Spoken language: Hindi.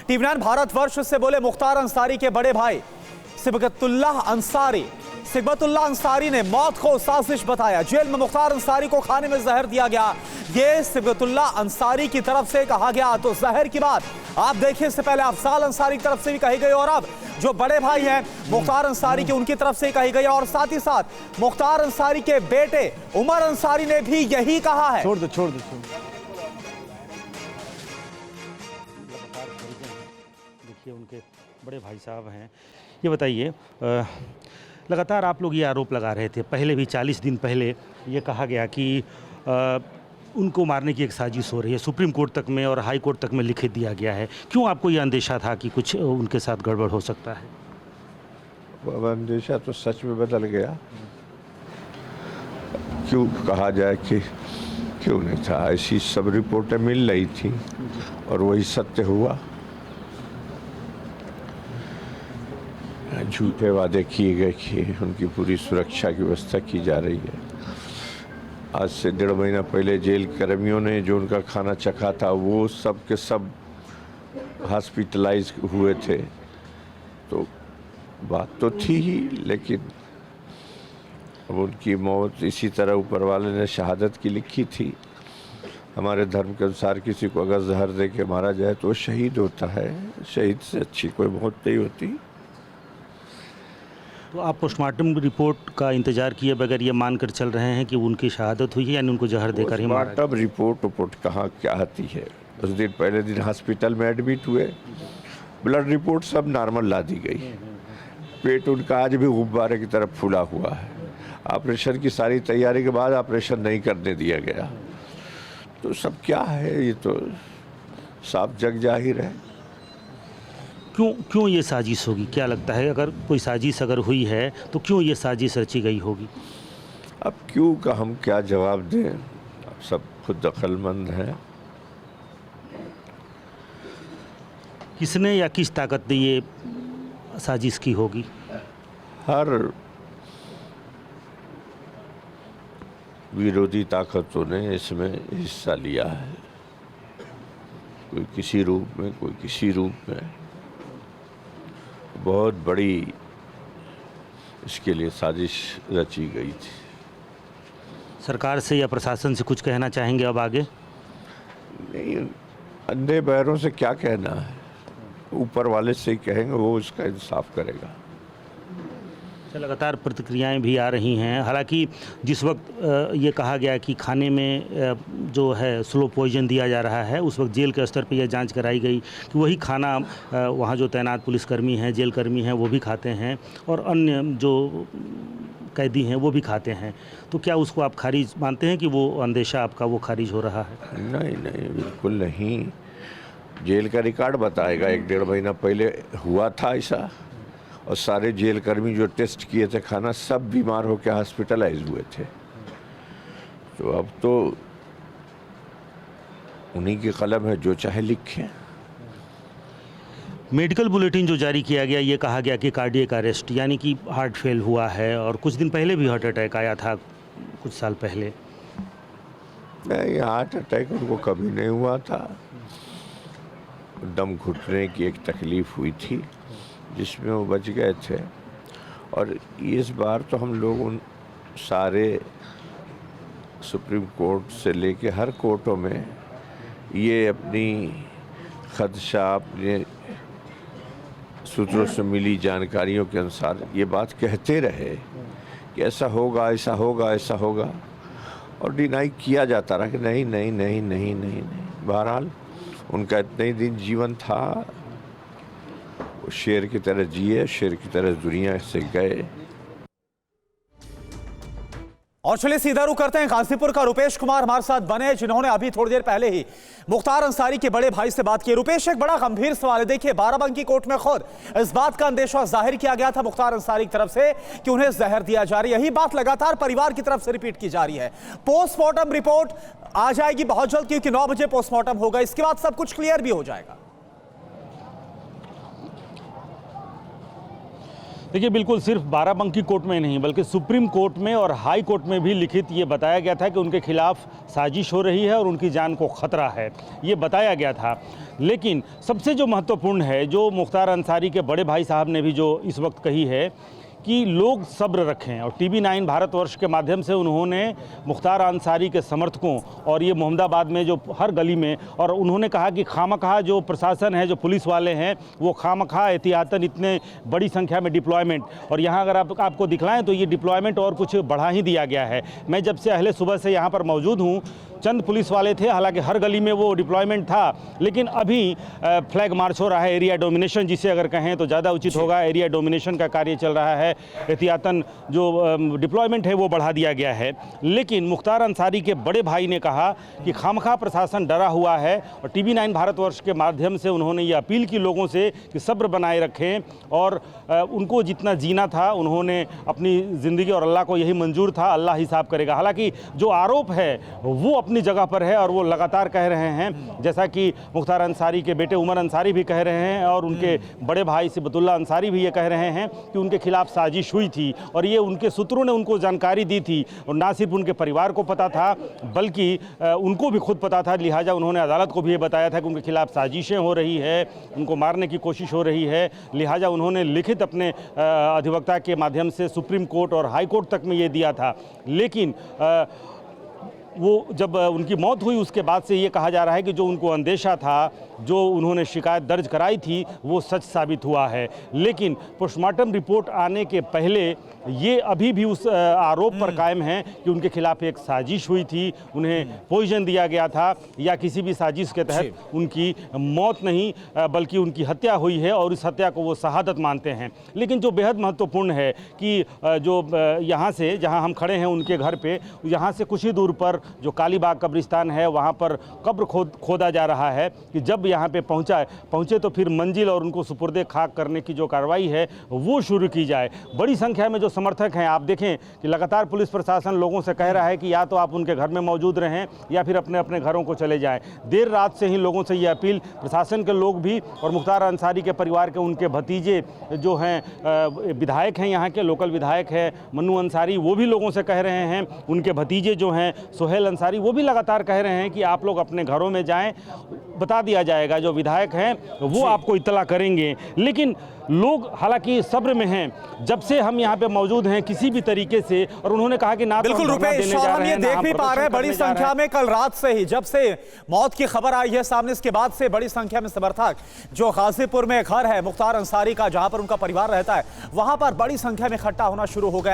टीवी 9 भारतवर्ष से बोले मुख्तार अंसारी के बड़े भाई सिबगतुल्लाह अंसारी ने मौत को साजिश बताया। जेल में मुख्तार अंसारी को खाने में जहर दिया गया, ये सिबगतुल्लाह अंसारी की तरफ से कहा गया। तो जहर की बात आप देखिए, इससे पहले अफजाल अंसारी की तरफ से भी कही गई और अब जो बड़े भाई हैं मुख्तार अंसारी के, उनकी तरफ से कही गई और साथ ही साथ मुख्तार अंसारी के बेटे उमर अंसारी ने भी यही कहा है। छोड़ दो। देखिए उनके बड़े भाई साहब हैं। ये बताइए, लगातार आप लोग ये आरोप लगा रहे थे, पहले भी 40 दिन पहले ये कहा गया कि उनको मारने की एक साजिश हो रही है, सुप्रीम कोर्ट तक में और हाई कोर्ट तक में लिख दिया गया है। क्यों आपको ये अंदेशा था कि कुछ उनके साथ गड़बड़ हो सकता है? अब अंदेशा तो सच में बदल गया। क्यों कहा जाए कि क्यों नहीं था, ऐसी सब रिपोर्टें मिल रही थी और वही सत्य हुआ। झूठे वादे किए गए कि उनकी पूरी सुरक्षा की व्यवस्था की जा रही है। आज से 1.5 महीना पहले जेल कर्मियों ने जो उनका खाना चखा था वो सब के सब हॉस्पिटलाइज हुए थे। तो बात तो थी ही, लेकिन अब उनकी मौत इसी तरह ऊपर वाले ने शहादत की लिखी थी। हमारे धर्म के अनुसार किसी को अगर जहर दे के मारा जाए तो शहीद होता है, शहीद से अच्छी कोई मौत नहीं होती। तो आप पोस्टमार्टम रिपोर्ट का इंतजार किए बगैर ये मानकर चल रहे हैं कि उनकी शहादत हुई है, यानी उनको जहर देकर ही मारा? पोस्टमार्टम रिपोर्ट कहाँ क्या आती है? उस दिन पहले दिन हॉस्पिटल में एडमिट हुए, ब्लड रिपोर्ट सब नॉर्मल ला दी गई। पेट उनका आज भी गुब्बारे की तरफ फूला हुआ है। ऑपरेशन की सारी तैयारी के बाद ऑपरेशन नहीं करने दिया गया। तो सब क्या है, ये तो साफ जग जाहिर है। क्यों ये साजिश होगी? क्या लगता है, अगर कोई साजिश अगर हुई है तो क्यों ये साजिश रची गई होगी? अब क्यों का हम क्या जवाब दें, अब सब खुद दखलमंद हैं। किसने या किस ताकत ने ये साजिश की होगी? हर विरोधी ताकतों ने इसमें हिस्सा लिया है, कोई किसी रूप में, कोई किसी रूप में। बहुत बड़ी इसके लिए साजिश रची गई थी। सरकार से या प्रशासन से कुछ कहना चाहेंगे अब आगे? नहीं, अंधे बहरों से क्या कहना है, ऊपर वाले से ही कहेंगे, वो इसका इंसाफ करेगा। लगातार प्रतिक्रियाएं भी आ रही हैं। हालांकि जिस वक्त ये कहा गया कि खाने में जो है स्लो पॉइजन दिया जा रहा है, उस वक्त जेल के स्तर पर यह जांच कराई गई कि वही खाना वहाँ जो तैनात पुलिसकर्मी हैं, जेल कर्मी हैं, वो भी खाते हैं और अन्य जो कैदी हैं वो भी खाते हैं। तो क्या उसको आप खारिज मानते हैं कि वो अंदेशा आपका वो खारिज हो रहा है? नहीं, बिल्कुल नहीं। जेल का रिकॉर्ड बताएगा 1-1.5 महीना पहले हुआ था ऐसा, और सारे जेल कर्मी जो टेस्ट किए थे खाना, सब बीमार होकर हॉस्पिटलाइज हुए थे। तो अब तो उन्हीं की कलम है, जो चाहे लिखें। मेडिकल बुलेटिन जो जारी किया गया, ये कहा गया कि कार्डियक अरेस्ट, यानी कि हार्ट फेल हुआ है, और कुछ दिन पहले भी हार्ट अटैक आया था, कुछ साल पहले। नहीं, हार्ट अटैक उनको कभी नहीं हुआ था। दम घुटने की एक तकलीफ हुई थी जिसमें वो बच गए थे। और इस बार तो हम लोग उन सारे सुप्रीम कोर्ट से लेके हर कोर्टों में ये अपनी खदशा, अपने सूत्रों से मिली जानकारियों के अनुसार ये बात कहते रहे कि ऐसा होगा, ऐसा होगा, ऐसा होगा, और डिनाई किया जाता रहा कि नहीं नहीं नहीं नहीं नहीं नहीं। बहरहाल उनका इतने ही दिन जीवन था, वो शेर की तरह जिए, शेर की तरह दुनिया से गए। और चलिए सीधा रुख करते हैं गाजीपुर का। रुपेश कुमार हमारे साथ बने, जिन्होंने अभी थोड़ी देर पहले ही मुख्तार अंसारी के बड़े भाई से बात की। रुपेश, एक बड़ा गंभीर सवाल है। देखिए, बाराबंकी कोर्ट में खुद इस बात का अंदेशा जाहिर किया गया था मुख्तार अंसारी की तरफ से कि उन्हें जहर दिया जा रहा है। यही बात लगातार परिवार की तरफ से रिपीट की जा रही है। पोस्टमार्टम रिपोर्ट आ जाएगी बहुत जल्द, क्योंकि 9 बजे पोस्टमार्टम होगा। इसके बाद सब कुछ क्लियर भी हो जाएगा। देखिए, बिल्कुल सिर्फ बाराबंकी कोर्ट में नहीं बल्कि सुप्रीम कोर्ट में और हाई कोर्ट में भी लिखित ये बताया गया था कि उनके खिलाफ साजिश हो रही है और उनकी जान को खतरा है, ये बताया गया था। लेकिन सबसे जो महत्वपूर्ण है, जो मुख्तार अंसारी के बड़े भाई साहब ने भी जो इस वक्त कही है कि लोग सब्र रखें, और टीवी 9 भारतवर्ष के माध्यम से उन्होंने मुख्तार अंसारी के समर्थकों और ये मोहम्मदाबाद में जो हर गली में, और उन्होंने कहा कि खामखा जो प्रशासन है, जो पुलिस वाले हैं, वो खामखा एहतियातन इतने बड़ी संख्या में डिप्लॉयमेंट, और यहाँ अगर आपको दिखलाएं तो ये डिप्लॉयमेंट और कुछ बढ़ा ही दिया गया है। मैं जब से अहले सुबह से यहाँ पर मौजूद हूँ, चंद पुलिस वाले थे, हालांकि हर गली में वो डिप्लॉयमेंट था, लेकिन अभी फ्लैग मार्च हो रहा है, एरिया डोमिनेशन जिसे अगर कहें तो ज़्यादा उचित होगा, एरिया डोमिनेशन का कार्य चल रहा है, एहतियातन जो डिप्लॉयमेंट है वो बढ़ा दिया गया है। लेकिन मुख्तार अंसारी के बड़े भाई ने कहा कि खामखा प्रशासन डरा हुआ है, और टीवी 9 भारतवर्ष के माध्यम से उन्होंने ये अपील की लोगों से कि सब्र बनाए रखें, और उनको जितना जीना था उन्होंने अपनी ज़िंदगी, और अल्लाह को यही मंजूर था, अल्लाह हिसाब करेगा। हालांकि जो आरोप है वो अपनी जगह पर है, और वो लगातार कह रहे हैं, जैसा कि मुख्तार अंसारी के बेटे उमर अंसारी भी कह रहे हैं, और उनके बड़े भाई सिबतुल्लाह अंसारी भी ये कह रहे हैं कि उनके खिलाफ साजिश हुई थी, और ये उनके सूत्रों ने उनको जानकारी दी थी, और ना सिर्फ उनके परिवार को पता था बल्कि उनको भी खुद पता था। लिहाजा उन्होंने अदालत को भी ये बताया था कि उनके खिलाफ साजिशें हो रही है, उनको मारने की कोशिश हो रही है। लिहाजा उन्होंने लिखित अपने अधिवक्ता के माध्यम से सुप्रीम कोर्ट और हाई कोर्ट तक में ये दिया था। लेकिन वो जब उनकी मौत हुई उसके बाद से ये कहा जा रहा है कि जो उनको अंदेशा था, जो उन्होंने शिकायत दर्ज कराई थी, वो सच साबित हुआ है। लेकिन पोस्टमार्टम रिपोर्ट आने के पहले ये अभी भी उस आरोप पर कायम है कि उनके खिलाफ एक साजिश हुई थी, उन्हें पॉइजन दिया गया था, या किसी भी साजिश के तहत उनकी मौत नहीं बल्कि उनकी हत्या हुई है, और इस हत्या को वो शहादत मानते हैं। लेकिन जो बेहद महत्वपूर्ण है कि जो यहाँ से जहाँ हम खड़े हैं उनके घर पे, यहाँ से कुछ ही दूर पर जो कालीबाग कब्रिस्तान है, वहाँ पर कब्र खोदा जा रहा है कि जब यहाँ पे पहुँचे तो फिर मंजिल और उनको सुपुर्दे खाक करने की जो कार्रवाई है वो शुरू की जाए। बड़ी संख्या में जो समर्थक हैं, आप देखें कि लगातार पुलिस प्रशासन लोगों से कह रहा है कि या तो आप उनके घर में मौजूद रहें या फिर अपने अपने घरों को चले जाएं। देर रात से ही लोगों से ये अपील प्रशासन के लोग भी, और मुख्तार अंसारी के परिवार के उनके भतीजे जो हैं विधायक हैं, यहाँ के लोकल विधायक हैं मन्नू अंसारी, वो भी लोगों से कह रहे हैं, उनके भतीजे जो हैं सोहेल अंसारी, वो भी लगातार कह रहे हैं कि आप लोग अपने घरों में जाएं, बता दिया जाएगा, जो विधायक हैं वो आपको इत्तला करेंगे। लेकिन लोग हालांकि सब्र में हैं, जब से हम यहाँ पे मौजूद हैं किसी भी तरीके से, और उन्होंने कहा कि ना बिल्कुल रुपेश, और हम ये देख भी पा रहे हैं बड़ी संख्या में कल रात से ही, जब से मौत की खबर आई है सामने, इसके बाद से बड़ी संख्या में समर्थक जो गाजीपुर में घर है मुख्तार अंसारी का, जहां पर उनका परिवार रहता है, वहां पर बड़ी संख्या में इकट्ठा होना शुरू हो गया।